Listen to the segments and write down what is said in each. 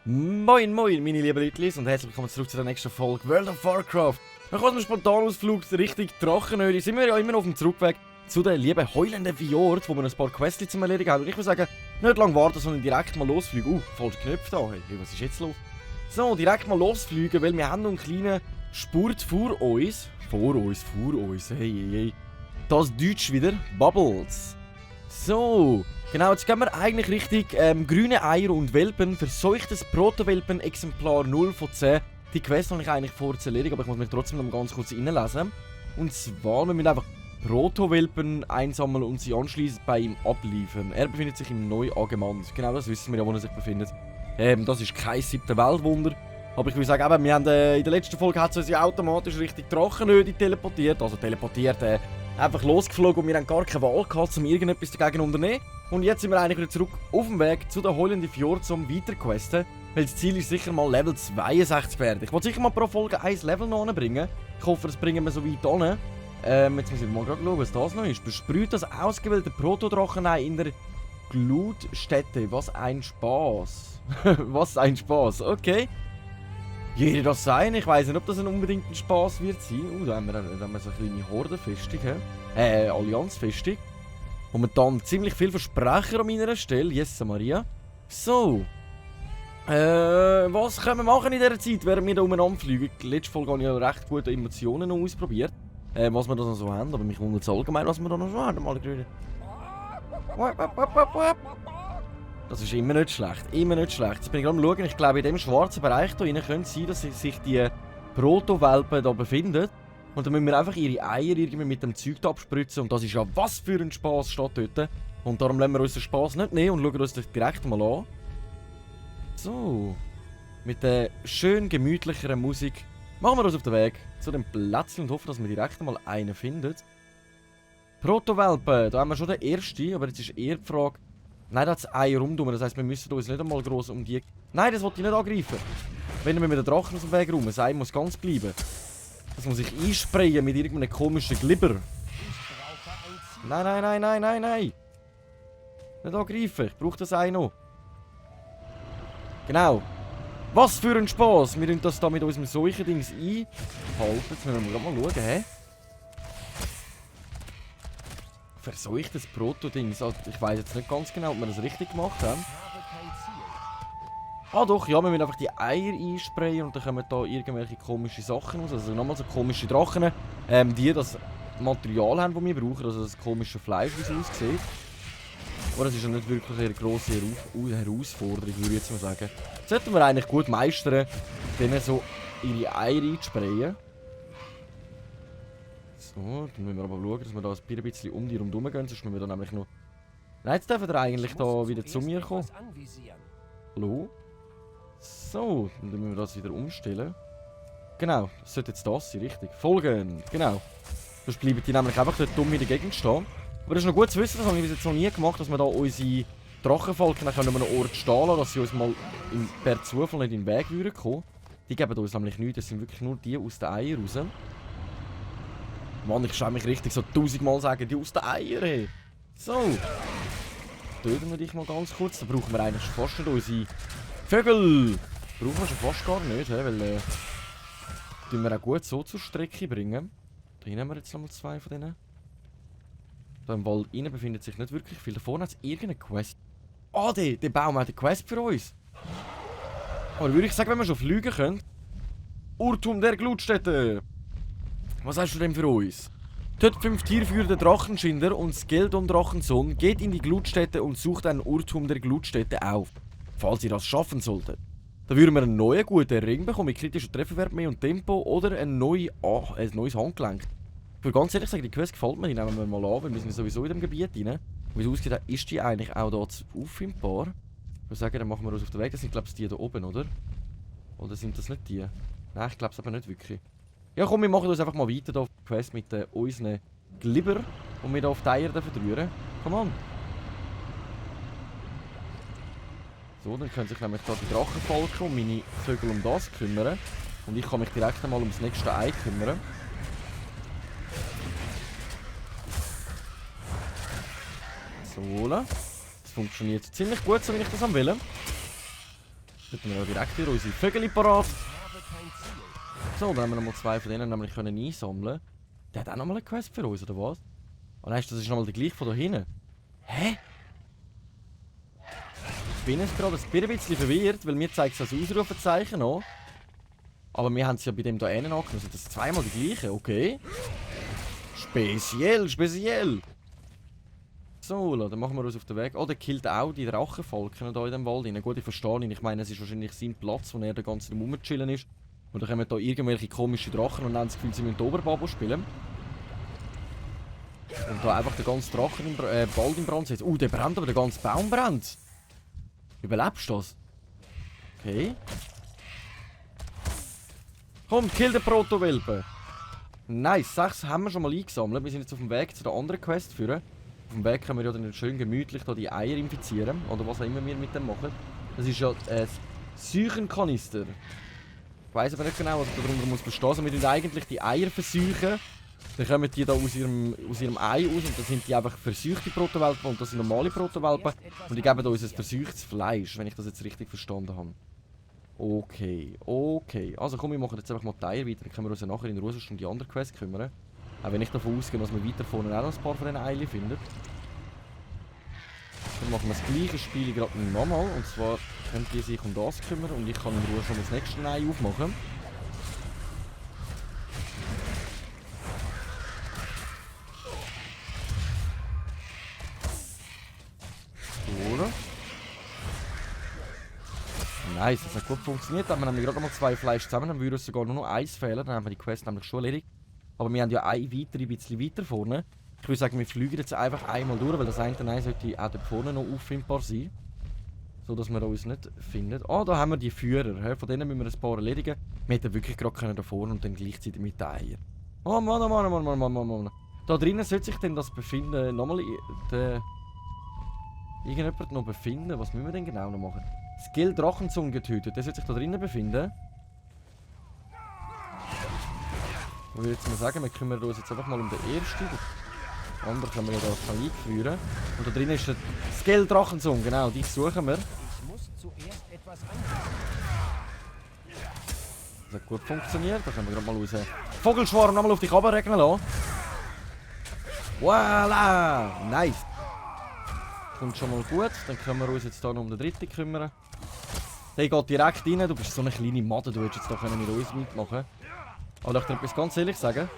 Moin moin meine lieben Leute und herzlich willkommen zurück zu der nächsten Folge World of Warcraft. Nach unserem Spontanausflug Richtung Drachenhöhle sind wir ja immer noch auf dem Zurückweg zu den lieben heulenden Fjord, wo wir ein paar Quests zum Erledigen haben. Und ich würde sagen, nicht lange warten, sondern direkt mal losfliegen. Falscher Knopf da. Hey, was ist jetzt los? So, direkt mal losfliegen, weil wir haben noch einen kleinen Spurt vor uns. Vor uns. Hey. Das Deutsch wieder. Bubbles. So. Genau, jetzt gehen wir eigentlich Richtung grüne Eier und Welpen, verseuchtes Proto-Welpen-Exemplar 0 von 10. Die Quest habe ich eigentlich vor zu erledigen, aber ich muss mich trotzdem noch ganz kurz reinlesen. Und zwar, wir müssen einfach Proto-Welpen einsammeln und sie anschließend bei ihm abliefern. Er befindet sich im Neu-Agemand. Genau, das wissen wir ja, wo er sich befindet. Das ist kein 7. Weltwunder. Aber ich will sagen, eben, wir haben, in der letzten Folge hat es uns ja automatisch Richtung Drachenöde teleportiert. Also einfach losgeflogen und wir haben gar keine Wahl gehabt, um irgendetwas dagegen zu unternehmen. Und jetzt sind wir eigentlich wieder zurück auf dem Weg zu den heulenden Fjord zum Weiterquesten. Weil das Ziel ist sicher mal Level 62 werden. Ich wollte sicher mal pro Folge ein Level noch bringen. Ich hoffe, das bringen wir so weit hin. Jetzt muss ich mal gerade schauen, was das noch ist. Besprüht das ausgewählte Protodrachenei in der Glutstätte. Was ein Spaß. Was ein Spaß, okay. Jeder das sein. Ich weiss nicht, ob das unbedingt ein Spaß wird sein. Da haben wir so eine kleine Hordenfestung. Allianzfestung. Momentan ziemlich viel Versprecher an meiner Stelle. Yes, Maria. So. Was können wir machen in dieser Zeit, während wir hier umeinander fliegen? Letzte Folge habe ich ja recht gute Emotionen noch ausprobiert. Was wir da noch so haben. Aber mich wundert es allgemein, was wir da noch so haben. Mal grüne. Das ist immer nicht schlecht. Immer nicht schlecht. Jetzt bin ich gerade am schauen. Ich glaube, in dem schwarzen Bereich hier könnte es sein, dass sich die Proto-Welpen hier befinden. Und dann müssen wir einfach ihre Eier irgendwie mit dem Zeug abspritzen. Und das ist ja was für ein Spaß steht dort. Und darum lassen wir uns den Spaß nicht nehmen und schauen uns das direkt mal an. So. Mit der schön gemütlicheren Musik machen wir uns auf den Weg zu dem Plätzchen und hoffen, dass wir direkt mal einen finden. Proto-Welpen, da haben wir schon den ersten, aber jetzt ist eher die Frage. Nein, da hat es Eier rumdummen, das heisst, wir müssen uns nicht einmal gross um die. Nein, das wollte ich nicht angreifen. Wenn wir mit den Drachen aus dem Weg rum, das Ei muss ganz bleiben. Das muss ich einsprayen mit irgendeinem komischen Glibber. Nein. Nicht angreifen, ich brauche das Ei noch. Genau. Was für ein Spaß! Wir tun das da mit unserem solchen Dings einhalten. Jetzt müssen wir mal schauen, hä? Verseuchtes Proto-Dings. Also, ich weiss jetzt nicht ganz genau, ob wir das richtig gemacht haben. Ah doch, ja, wir müssen einfach die Eier einsprayen und dann kommen da irgendwelche komischen Sachen raus. Also nochmal so komische Drachen, die das Material haben, das wir brauchen. Also das komische Fleisch, wie es aussieht. Aber das ist ja nicht wirklich eine grosse Herausforderung, würde ich jetzt mal sagen. Das sollten wir eigentlich gut meistern, denen so ihre Eier einzusprayen. So, dann müssen wir aber schauen, dass wir da ein bisschen um die rundherum gehen, sonst müssen wir dann nämlich noch... Nein, jetzt dürfen wir eigentlich da wieder zu mir kommen. Hallo? So, dann müssen wir das wieder umstellen. Genau, das sollte jetzt das sein, richtig. Folgen, genau. Sonst bleiben die nämlich einfach dort dumm in der Gegend stehen. Aber das ist noch gut zu wissen, das habe ich bis jetzt noch nie gemacht, dass wir da unsere Drachenfalken an einem Ort stehen lassen, dass sie uns mal per Zufall nicht in den Weg würden kommen. Die geben uns nämlich nichts, das sind wirklich nur die aus den Eiern raus. Mann, ich schäme mich richtig so 1000-mal sagen, die aus den Eiern, hey. So. Töten wir dich mal ganz kurz, dann brauchen wir eigentlich fast nicht unsere Vögel. Brauchen wir schon fast gar nicht, weil tun wir auch gut so zur Strecke bringen. Da hinten haben wir jetzt nochmal 2 von denen. Da im Wald innen befindet sich nicht wirklich viel. Da vorne hat es irgendeine Quest. Ah, der Baum hat eine Quest für uns. Aber würde ich sagen, wenn wir schon fliegen können. Urtum der Glutstätte. Was hast du denn für uns? Tötet 5 tierführende Drachenschinder und Skeldon Drachensohn geht in die Glutstätte und sucht einen Urtum der Glutstätte auf. Falls ihr das schaffen solltet. Da würden wir einen neuen guten Ring bekommen mit kritischer Trefferwert mehr und Tempo oder ein neues Handgelenk. Ich würde ganz ehrlich sagen, die Quest gefällt mir, die nehmen wir mal an, weil wir sind sowieso in dem Gebiet rein. Wie es aussieht, ist die eigentlich auch hier auffindbar. Ich würde sagen, dann machen wir uns auf den Weg. Das sind, glaube ich, die da oben, oder? Oder sind das nicht die? Nein, ich glaube es aber nicht wirklich. Ja komm, wir machen uns einfach mal weiter hier auf die Quest mit unseren Glibber, und wir hier auf die Eier rühren. Komm on! So, dann können sich nämlich da die Drachenfalken und meine Vögel um das kümmern. Und ich kann mich direkt einmal ums nächste Ei kümmern. So, das funktioniert ziemlich gut, so wie ich das am will. Jetzt wir ja direkt wieder unsere Vögel parat. So, dann haben wir nochmal 2 von denen nämlich einsammeln. Der hat auch nochmal eine Quest für uns, oder was? Oh nein, das ist nochmal der gleiche von da hinten. Hä? Ich bin jetzt gerade ein bisschen verwirrt, weil mir zeigt es als Ausrufezeichen an. Aber wir haben es ja bei dem da hinten angenommen. Das ist zweimal die gleiche, okay. Speziell, speziell. So, dann machen wir uns auf den Weg. Oh, der killt auch die Drachenvolken da in dem Wald rein. Gut, ich verstehe ihn. Ich meine, es ist wahrscheinlich sein Platz, wo er den ganzen rumchillen ist. Und dann kommen da irgendwelche komischen Drachen und haben das Gefühl, sie müssen Oberbabo spielen. Und da einfach den ganzen Drachen im Wald in Brand setzen. Der brennt, aber der ganze Baum brennt. Überlebst du das? Okay. Komm, kill den Protowelpen. Nice, 6 haben wir schon mal eingesammelt. Wir sind jetzt auf dem Weg zu der anderen Quest führen. Auf dem Weg können wir ja dann schön gemütlich da die Eier infizieren. Oder was auch immer wir mit dem machen. Das ist ja ein Seuchenkanister. Ich weiss aber nicht genau, was ich darunter muss verstehen. Also wir tun eigentlich die Eier verseuchen. Dann kommen die da aus ihrem Ei raus und dann sind die einfach verseuchte Protowelpen und das sind normale Protowelpen. Und die geben uns ein verseuchtes Fleisch, wenn ich das jetzt richtig verstanden habe. Okay, okay. Also komm, wir machen jetzt einfach mal die Eier weiter. Dann können wir uns ja nachher in Ruhe um die andere Quest kümmern. Auch wenn ich davon ausgehe, dass wir weiter vorne auch noch ein paar von diesen Eilen finden. Dann machen wir das gleiche Spiel gerade nochmal. Und zwar können die sich um das kümmern und ich kann in Ruhe schon das nächste Ei aufmachen. Oder? Nice, das hat gut funktioniert. Dann haben wir nämlich gerade noch mal 2 Fleisch zusammen, dann würde uns sogar nur noch eins fehlen. Dann haben wir die Quest nämlich schon erledigt. Aber wir haben ja ein bisschen weiter vorne. Ich würde sagen, wir fliegen jetzt einfach einmal durch, weil das eine Ei sollte auch dort vorne noch auffindbar sein. So dass wir uns nicht finden. Ah, da haben wir die Führer. Von denen müssen wir ein paar erledigen. Wir hätten wirklich gerade da vorne und dann gleichzeitig mit den Eiern. Oh Mann, oh Mann, oh Mann, oh Mann, oh Mann. Da drinnen sollte sich denn das befinden. Nochmal irgendjemand noch befinden. Was müssen wir denn genau noch machen? Skill Drachenzunge getötet. Der sollte sich da drinnen befinden. Ich würde jetzt mal sagen, wir kümmern uns jetzt einfach mal um den ersten. Den anderen können wir ja da einführen. Und da drin ist der Skill Drachenzunge, genau, die suchen wir. Ich muss zuerst etwas Das hat gut funktioniert. Da können wir gerade mal raus. Vogelschwarm nochmal auf dich runterregnen lassen. Voila! Nice! Kommt schon mal gut. Dann können wir uns jetzt hier noch um den dritten kümmern. Der geht direkt rein. Du bist so eine kleine Madde, du hättest jetzt da mit uns mitmachen. Aber ich dir etwas ganz ehrlich sagen.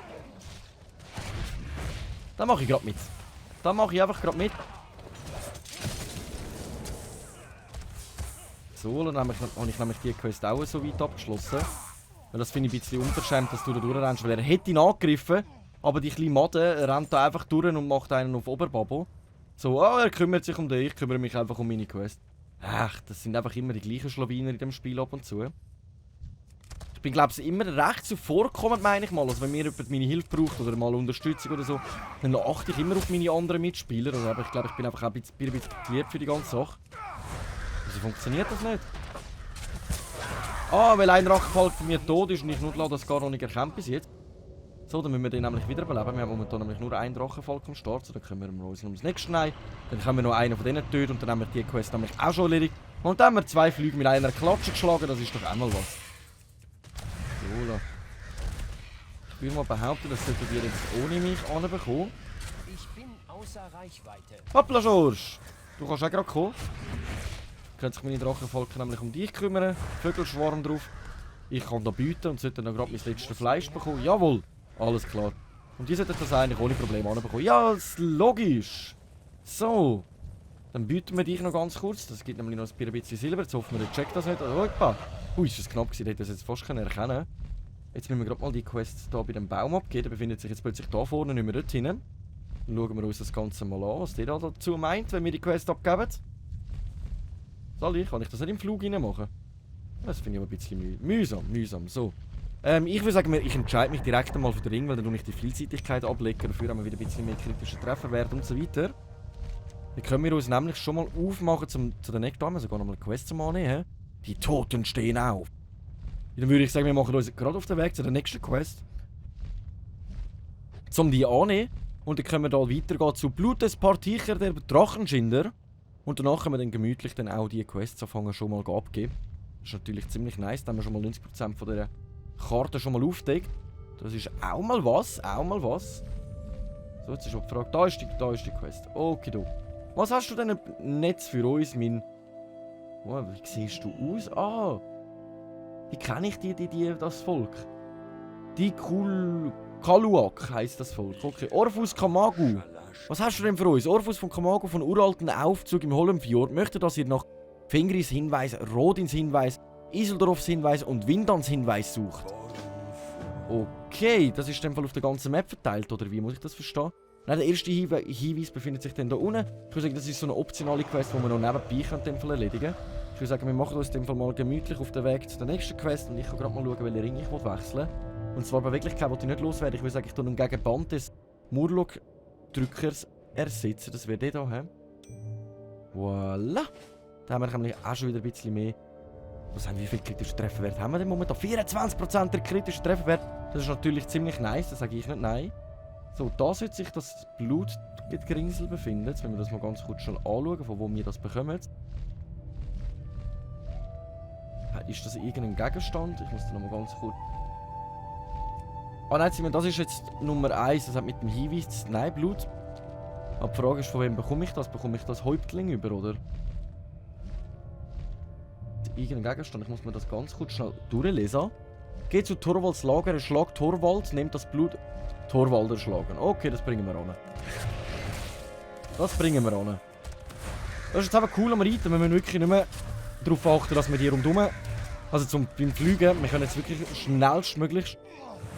Da mache ich gerade mit. Da mache ich einfach gerade mit. So, dann habe ich nämlich die Quest auch so weit abgeschlossen. Weil das finde ich ein bisschen unverschämt, dass du da durchrennst, weil er hätte ihn angegriffen, aber die kleine Madde rennt da einfach durch und macht einen auf Oberbabo. So, er kümmert sich um dich, ich kümmere mich einfach um meine Quest. Ach, das sind einfach immer die gleichen Schlawiner in dem Spiel ab und zu. Ich bin, glaube ich, immer recht zuvorkommend, meine ich mal. Also wenn mir jemand meine Hilfe braucht oder mal Unterstützung oder so, dann achte ich immer auf meine anderen Mitspieler. Also, aber ich glaube, ich bin einfach auch ein bisschen lieb für die ganze Sache. Wieso funktioniert das nicht? Ah, weil ein Drachenfalk von mir tot ist und ich nur das gar noch nicht erkannt bis jetzt. So, dann müssen wir den nämlich wiederbeleben. Wir haben momentan nämlich nur einen Drachenfalk am Start. So, dann kümmern wir uns um das nächste Ei. Dann können wir noch einen von denen töten und dann haben wir die Quest nämlich auch schon erledigt. Und dann haben wir 2 Flüge mit einer Klatsche geschlagen. Das ist doch einmal was. So, ich würde mal behaupten, das solltet ihr jetzt ohne mich anbekommen. Ich bin außer Reichweite. Hoppla, Schorsch! Du kannst auch gerade kommen. Können sich meine Drachenvolken nämlich um dich kümmern. Vögelschwarm drauf. Ich kann da bieten und sollte dann gerade mein letztes Fleisch bekommen. Jawohl! Alles klar. Und die sollten das eigentlich ohne Probleme anbekommen. Ja, das ist logisch! So. Dann bieten wir dich noch ganz kurz. Das gibt nämlich noch ein bisschen Silber. Jetzt hoffen wir, der checkt das nicht. Opa! Ui, ist das knapp gewesen. Der hätte das jetzt fast erkennen können. Jetzt müssen wir gerade mal die Quest hier bei dem Baum abgeben. Der befindet sich jetzt plötzlich da vorne, nicht mehr dort hinten. Dann schauen wir uns das Ganze mal an, was der da dazu meint, wenn wir die Quest abgeben. Kann ich das nicht im Flug rein machen? Das finde ich aber ein bisschen mühsam. So. Ich würde sagen, ich entscheide mich direkt einmal für den Ring, weil dann tue ich die Vielseitigkeit ablegen. Dafür haben wir wieder ein bisschen mehr kritische Trefferwert und so weiter. Dann können wir uns nämlich schon mal aufmachen zu der nächsten Dame. Sogar noch mal eine Quest zum Annehmen. Die Toten stehen auf. Dann würde ich sagen, wir machen uns gerade auf den Weg zu der nächsten Quest. Zum die annehmen. Und dann können wir da weitergehen zu Blut des Particher der Drachenschinder. Und danach können wir dann gemütlich dann auch die Quests anfangen schon mal abgeben. Das ist natürlich ziemlich nice, da haben wir schon mal 90% von dieser Karte schon mal aufgedeckt. Das ist auch mal was, So, jetzt ist auch die Frage, da ist die Quest. Okay, du. Was hast du denn im Netz für uns, mein... Oh, wie siehst du aus? Ah! Wie kenne ich das Volk? Die Kaluak heisst das Volk. Okay. Orphus Kamagu. Was hast du denn für uns? Orphus von Kamagu von uralten Aufzug im Hollenfjord möchte, dass ihr nach Fingris Hinweis, Rodins Hinweis, Iseldorfs Hinweis und Windans Hinweis sucht. Okay, das ist in dem Fall auf der ganzen Map verteilt, oder wie muss ich das verstehen? Nein, der erste Hinweis befindet sich dann da unten. Ich würde sagen, das ist so eine optionale Quest, die wir noch nebenbei in dem Fall erledigen können. Ich würde sagen, wir machen uns in dem Fall mal gemütlich auf den Weg zu der nächsten Quest und ich kann gerade mal schauen, welche Ringe ich wechseln will. Und zwar Beweglichkeit wollte ich nicht loswerden. Ich würde sagen, ich tue ihn gegen Band des Murloc-Drückers ersetzen. Das wäre der hier. He? Voilà. Da haben wir nämlich auch schon wieder ein bisschen mehr. Wie viel kritische Trefferwert haben wir denn momentan? 24% der kritische Trefferwert. Das ist natürlich ziemlich nice, das sage ich nicht nein. So, da sollte sich das Blutgeringsel befinden. Jetzt müssen wir das mal ganz kurz schnell anschauen, von wo wir das bekommen. Ist das irgendein Gegenstand? Ich muss da nochmal ganz kurz... Ah nein, Simon, das ist jetzt Nummer 1. Das hat mit dem Hinweis... Nein, Blut. Aber die Frage ist, von wem bekomme ich das? Bekomme ich das Häuptling über, oder? Irgendein Gegenstand. Ich muss mir das ganz kurz schnell durchlesen. Geht zu Torvalds Lager, erschlagt Torvald, nehmt das Blut... Torvald erschlagen. Okay, das bringen wir an. Das bringen wir an. Das ist jetzt einfach cool am Reiten. Wir müssen wirklich nicht mehr darauf achten, dass wir die rundherum... Also beim Fliegen, wir können jetzt wirklich schnellstmöglich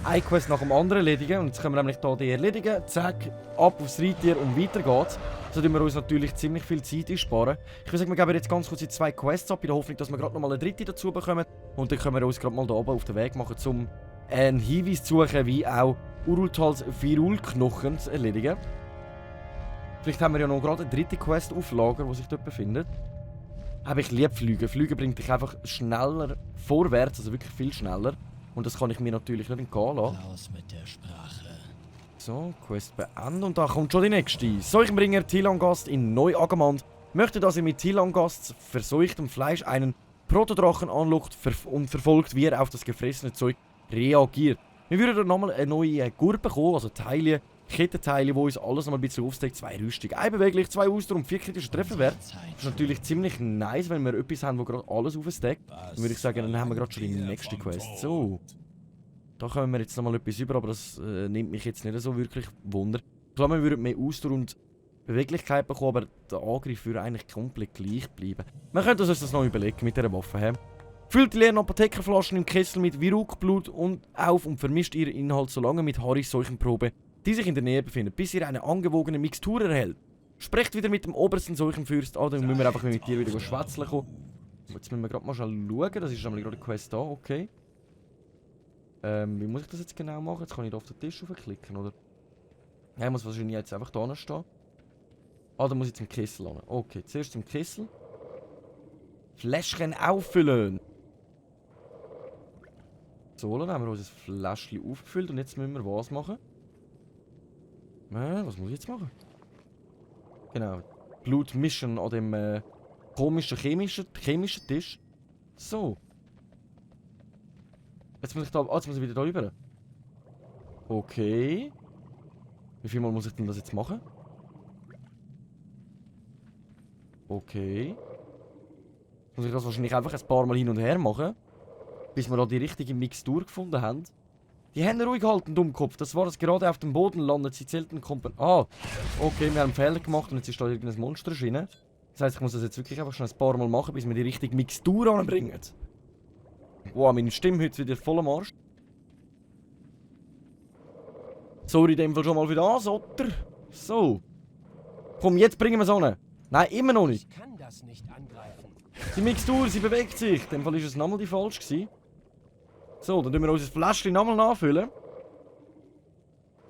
eine Quest nach dem anderen erledigen. Und jetzt können wir nämlich hier die erledigen. Zack, ab aufs Reittier und weiter geht's. So tun wir uns natürlich ziemlich viel Zeit einsparen. Ich würde sagen, wir geben jetzt ganz kurz die 2 Quests ab, in der Hoffnung, dass wir gerade noch mal eine dritte dazu bekommen. Und dann können wir uns gerade mal hier oben auf den Weg machen, um einen Hinweis zu suchen, wie auch Urultals Virulknochen zu erledigen. Vielleicht haben wir ja noch gerade eine dritte Quest auf Lager, die sich dort befindet. Aber ich liebe Fliegen. Fliegen bringt dich einfach schneller vorwärts, also wirklich viel schneller. Und das kann ich mir natürlich nicht entgehen lassen. Raus mit der Sprache. So, Quest beenden und da kommt schon die nächste. Seuchenbringer Tilangast in Neu-Agamand möchte, dass ihr mit Tilangasts verseuchtem Fleisch einen Protodrachen anlockt und verfolgt, wie er auf das gefressene Zeug reagiert. Wir würden dann nochmal eine neue Gurte bekommen, also Teile, Kettenteile, die uns alles noch ein bisschen aufdeckt. 2 Rüstung, 1 beweglich, 2 Ausdauer und 4 kritische Trefferwert. Das ist natürlich ziemlich nice, wenn wir etwas haben, das gerade alles aufdeckt. Dann würde ich sagen, dann haben wir gerade schon die nächste Quest. So. Da kommen wir jetzt nochmal etwas über, aber das nimmt mich jetzt nicht so wirklich Wunder. Klar, wir würden mehr Ausdauer und Beweglichkeit bekommen, aber der Angriff würde eigentlich komplett gleich bleiben. Wir könnten uns das noch überlegen mit dieser Waffe. He? Füllt die leeren Apothekerflaschen im Kessel mit Virukblut auf und vermischt ihren Inhalt so lange mit Harrys Seuchenprobe, die sich in der Nähe befindet, bis ihr eine angewogene Mixtur erhält. Sprecht wieder mit dem obersten Seuchenfürst an, dann müssen wir einfach mit dir wieder schwätzeln kommen. Jetzt müssen wir gerade mal schauen, das ist nämlich gerade eine Quest da, okay. Wie muss ich das jetzt genau machen? Jetzt kann ich da auf den Tisch klicken, oder? Ja, ich muss wahrscheinlich jetzt einfach da stehen. Ah, dann muss ich zum Kessel an. Okay, zuerst zum Kessel. Fläschchen auffüllen. So, dann haben wir unser Fläschchen aufgefüllt und jetzt müssen wir was machen? Was muss ich jetzt machen? Genau. Blut mischen an dem komischen chemischen Tisch. So. Jetzt muss ich da. Jetzt muss ich wieder da rüber. Okay. Wie viel Mal muss ich denn das jetzt machen? Okay. Muss ich das wahrscheinlich einfach ein paar Mal hin und her machen. Bis wir da die richtige Mixtur gefunden haben. Die Hände ruhig halten, Dummkopf. Das war das gerade auf dem Boden landet. Sie zählten Kompen. Ah. Okay, wir haben einen Fehler gemacht und jetzt ist da irgendein Monster erschienen. Das heisst, ich muss das jetzt wirklich einfach schon ein paar Mal machen, bis wir die richtige Mixtur anbringen. Wow, meine Stimme heute wieder voll am Arsch. Sorry, in dem Fall schon mal für das, oder? So. Komm, jetzt bringen wir es an. Nein, immer noch nicht. Ich kann das nicht angreifen. Die Mixtur, sie bewegt sich. In dem Fall ist es nochmal die falsch gewesen. So, dann tun wir unser Fläschchen nochmal nachfüllen.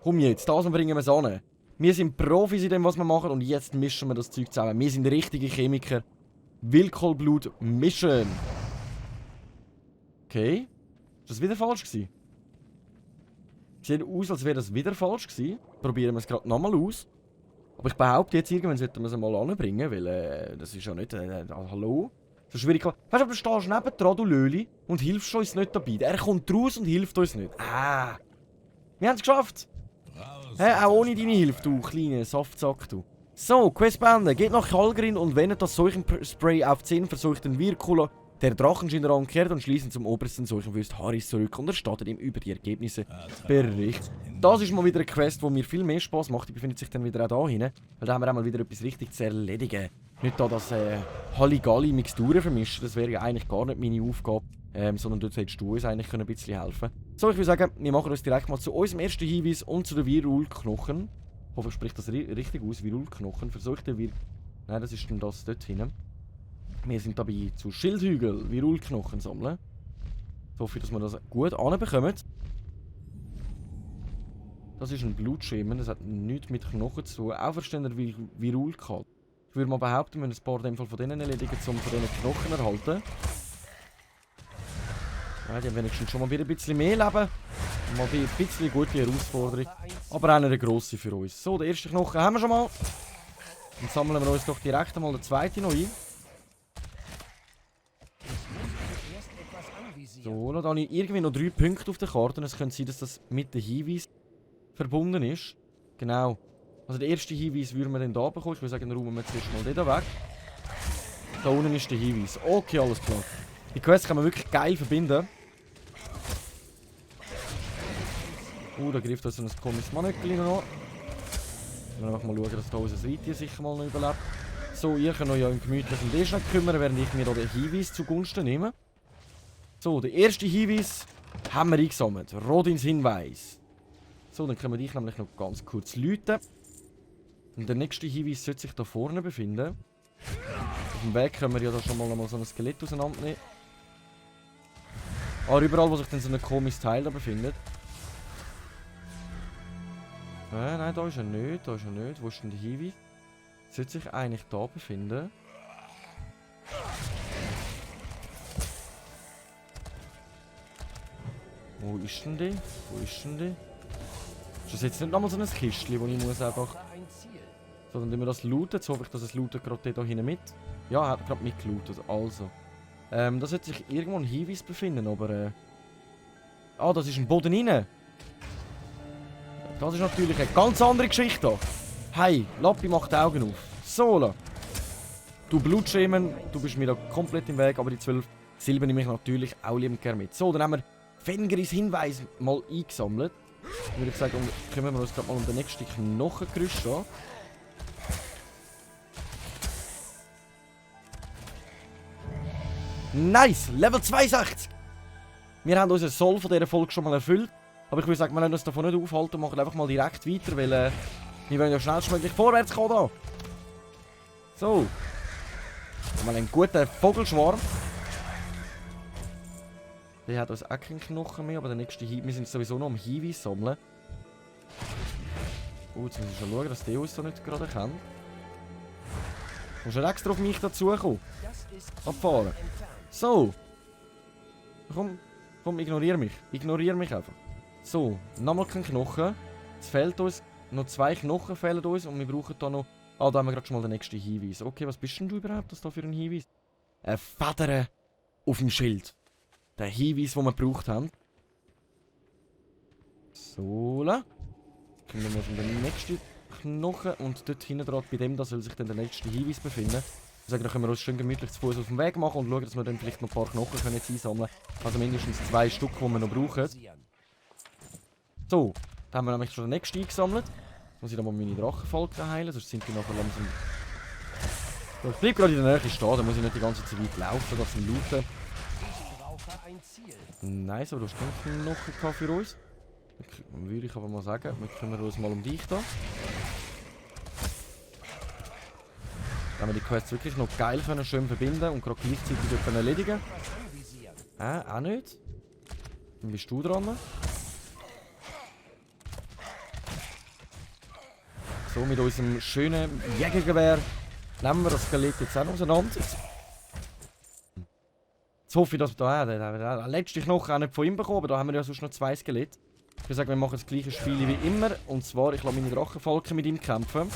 Komm jetzt, das bringen wir es an. Wir sind Profis in dem, was wir machen und jetzt mischen wir das Zeug zusammen. Wir sind richtige Chemiker. Wildkohlblut mischen. Okay. Ist das wieder falsch gewesen? Sieht aus, als wäre das wieder falsch gewesen. Probieren wir es gerade nochmal aus. Aber ich behaupte jetzt, irgendwann sollten wir es mal anbringen, weil das ist ja nicht... hallo? So schwierig. Weißt du, du stehst nebendran, du Löli, und hilfst uns nicht dabei. Er kommt raus und hilft uns nicht. Ah! Wir haben es geschafft! Auch ohne deine Hilfe, du kleiner Saftsack, du. So, Quest beenden. Geht nach Kalgrin und wendet das Seuchenspray auf 10 versuchten Virkula. Der Drachenschinderan kehrt anschließend zum obersten Seuchenfürst Haris zurück und erstattet ihm über die Ergebnisse Bericht. Das ist mal wieder eine Quest, die mir viel mehr Spaß macht. Die befindet sich dann wieder auch da hinten. Weil da haben wir auch mal wieder etwas richtig zu erledigen. Nicht da das Halligalli-Mixturen vermischen. Das wäre ja eigentlich gar nicht meine Aufgabe. Sondern dort hättest du uns eigentlich ein bisschen helfen können. So, ich würde sagen, wir machen uns direkt mal zu unserem ersten Hinweis und zu den Virulknochen. Ich hoffe, ich spreche das richtig aus. Virulknochen. Versucht Nein, das ist dann das dort hinten. Wir sind dabei zu Schildhügel, Virulknochen sammeln. Ich hoffe, dass wir das gut anbekommen. Das ist ein Blutschemen, das hat nichts mit Knochen zu tun. Auferstehender Virulkat. Ich würde mal behaupten, wir müssen ein paar von denen erledigen, um von diesen Knochen zu erhalten. Ja, die haben wenigstens schon mal wieder ein bisschen mehr Leben. Mal ein bisschen gute Herausforderung. Aber auch eine grosse für uns. So, den ersten Knochen haben wir schon mal. Dann sammeln wir uns doch direkt einmal den zweiten noch ein. So, dann habe ich irgendwie noch 3 Punkte auf der Karte. Es könnte sein, dass das mit dem Hinweis verbunden ist. Genau. Also den ersten Hinweis würden wir dann hier bekommen. Ich würde sagen, dann räumen wir zuerst mal den weg. Da unten ist der Hinweis. Okay, alles klar. Die Quests kann man wirklich geil verbinden. Da greift uns ein komisches Manöckchen noch an. Wir einfach mal schauen, dass da unser Reittier sicher mal noch überlebt. So, ihr könnt euch ja im gemütlichen Deschnack kümmern, während ich mir da den Hinweis zugunsten nehme. So, der erste Hinweis haben wir eingesammelt. Rodins Hinweis. So, dann können wir dich nämlich noch ganz kurz läuten. Und der nächste Hinweis sollte sich da vorne befinden. Auf dem Weg können wir ja da schon mal so ein Skelett auseinandernehmen. Überall, wo sich dann so ein komisches Teil da befindet. Nein, da ist er nicht, da ist er nicht. Wo ist denn der Hinweis? Sollte sich eigentlich da befinden. Wo ist denn die? Wo ist denn die? Ist das jetzt nicht nochmal so ein Kistchen, wo ich muss einfach... So, dann tun wir das looten. Jetzt hoffe ich, dass es lootet gerade da hinten mit. Ja, er hat gerade mitgelootet. Also. Da sollte sich irgendwo ein Hinweis befinden, aber... das ist ein Boden rein. Das ist natürlich eine ganz andere Geschichte. Hey, Lappi macht die Augen auf. So, du Blutschemen, du bist mir da komplett im Weg, aber die 12 Silber nehme ich natürlich auch liebend gerne mit. So, dann haben wir Fenris Hinweis mal eingesammelt. Dann würde ich sagen, kümmern wir uns gerade mal um den nächsten Knochengerüst an. Nice! Level 62! Wir haben unseren Soll von dieser Folge schon mal erfüllt. Aber ich würde sagen, wir lassen uns davon nicht aufhalten und machen einfach mal direkt weiter, weil wir wollen ja schnellstmöglich vorwärts kommen da. So. Mal einen guten Vogelschwarm. Der hat uns auch keinen Knochen mehr, aber der nächste Hinweis, wir sind sowieso noch am Hinweis sammeln. Jetzt muss ich schon schauen, dass der uns so nicht gerade kennt. Du musst extra auf mich dazukommen. Abfahren. So. Komm, ignoriere mich. Ignoriere mich einfach. So, nochmal kein Knochen. Es fehlt uns. Noch 2 Knochen fehlen uns und wir brauchen da noch... da haben wir gerade schon mal den nächsten Hinweis. Okay, was bist denn du überhaupt? Was da für ein Hinweis? Eine Feder auf dem Schild. Der Hinweis, den wir gebraucht haben. So, Kommen wir auf den nächsten Knochen und dort hinten dran, bei dem da soll sich dann der nächste Hinweis befinden. Ich sage, da können wir uns schön gemütlich zu Fuß auf dem Weg machen und schauen, dass wir dann vielleicht noch ein paar Knochen können jetzt einsammeln können. Also mindestens 2 Stück, die wir noch brauchen. So, da haben wir nämlich schon den nächsten eingesammelt. Jetzt muss ich dann mal meine Drachenfalken heilen, sonst sind die nachher langsam... So, ich bleibe gerade in der Nähe stehen, da muss ich nicht die ganze Zeit weit laufen, das sind Looten. Nice, aber du hast keinen Knochen für uns. Würde ich aber mal sagen, wir kümmern uns mal um dich da. Da haben wir die Quests wirklich noch geil können, schön verbinden und gerade gleichzeitig können erledigen. Auch nicht. Dann bist du dran. So, mit unserem schönen Jägergewehr nehmen wir das Skelett jetzt auch noch auseinander. Jetzt hoffe ich, dass wir da den letzten Knochen auch nicht von ihm bekommen, aber da haben wir ja sonst noch 2 Skelette. Ich würde sagen, wir machen das gleiche Spiel wie immer. Und zwar, ich lasse meine Drachenfalken mit ihm kämpfen.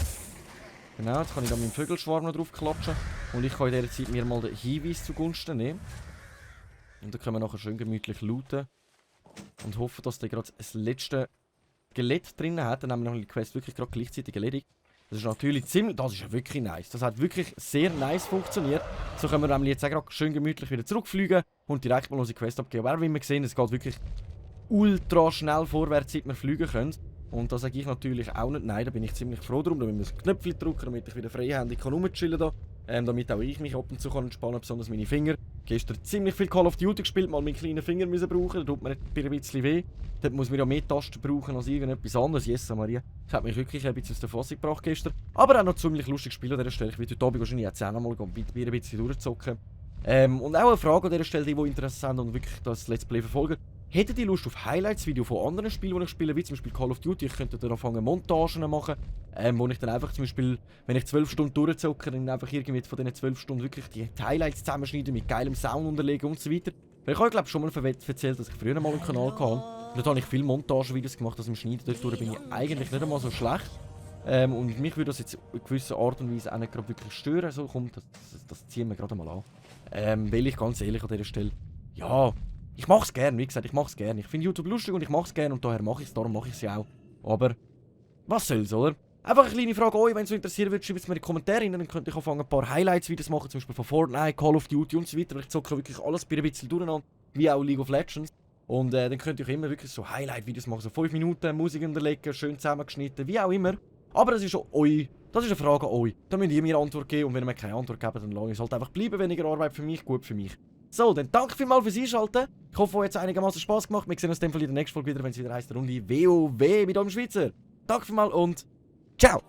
Genau, jetzt kann ich da meinen Vögelschwarm noch drauf klatschen. Und ich kann in dieser Zeit mir mal den Hinweis zugunsten nehmen. Und dann können wir nachher schön gemütlich looten. Und hoffen, dass der gerade das letzte Skelett drin hat. Dann haben wir noch die Quest wirklich gerade gleichzeitig erledigt. Das ist natürlich ziemlich... Das ist ja wirklich nice. Das hat wirklich sehr nice funktioniert. So können wir nämlich jetzt auch gerade schön gemütlich wieder zurückfliegen und direkt mal unsere Quest abgeben. Aber wie wir sehen, es geht wirklich ultra schnell vorwärts, seit wir fliegen können. Und das sage ich natürlich auch nicht. Nein, da bin ich ziemlich froh drum. Da müssen wir das Knöpfchen drücken, damit ich wieder freihändig rumchillen kann. Damit auch ich mich ab und zu entspannen kann, besonders meine Finger. Gestern ziemlich viel Call of Duty gespielt, mal meinen kleinen Finger müssen brauchen. Da tut mir ein bisschen weh. Dort muss man ja mehr Tasten brauchen als irgendetwas anderes. Jesus Maria. Das hat mich wirklich ein bisschen aus der Fassung gebracht gestern. Aber auch noch ziemlich lustig Spiel an dieser Stelle. Ich werde heute Abend wahrscheinlich jetzt auch noch mal ein bisschen durchzocken. Und auch eine Frage an dieser Stelle, die Interesse haben und wirklich das Let's Play verfolgen. Hättet ihr Lust auf Highlights-Videos von anderen Spielen, die ich spiele, wie zum Beispiel Call of Duty? Ich könnte dann anfangen Montagen machen, wo ich dann einfach zum Beispiel, wenn ich 12 Stunden durchzocke, dann einfach irgendwie von diesen 12 Stunden wirklich die Highlights zusammenschneiden, mit geilem Sound unterlegen und so weiter. Weil ich habe, glaube ich, schon mal erzählt, dass ich früher mal einen Kanal hatte. Und dort habe ich viele Montagenvideos gemacht, also im Schneiden dort bin ich eigentlich nicht einmal so schlecht. Und mich würde das jetzt in gewisser Art und Weise auch nicht gerade wirklich stören. So, komm, das ziehen wir gerade mal an. Weil ich ganz ehrlich an dieser Stelle, ja... Ich mache es gerne, wie gesagt, ich mache es gerne. Ich finde YouTube lustig und ich mache es gerne und daher mache ich es, darum mache ich es ja auch. Aber, was soll's, oder? Einfach eine kleine Frage an euch, wenn es euch interessieren würde, schreibt es mir in die Kommentare rein, dann könnt ihr anfangen, ein paar Highlights-Videos machen, zum Beispiel von Fortnite, Call of Duty und so weiter. Ich zocke wirklich alles ein bisschen durcheinander, wie auch League of Legends. Und dann könnt ihr euch immer wirklich so Highlight-Videos machen, so 5 Minuten, Musik unterlegen, schön zusammengeschnitten, wie auch immer. Aber das ist schon euch, das ist eine Frage an euch. Da müsst ihr mir Antwort geben und wenn ihr mir keine Antwort gebt, dann lasse ich es halt einfach bleiben, weniger Arbeit für mich, gut für mich. So, dann danke vielmals fürs Einschalten. Ich hoffe, euch hat es einigermaßen Spaß gemacht. Wir sehen uns dann in der nächsten Folge wieder, wenn es wieder heisst, Runde WoW mit eurem Schweizer. Danke vielmals und ciao!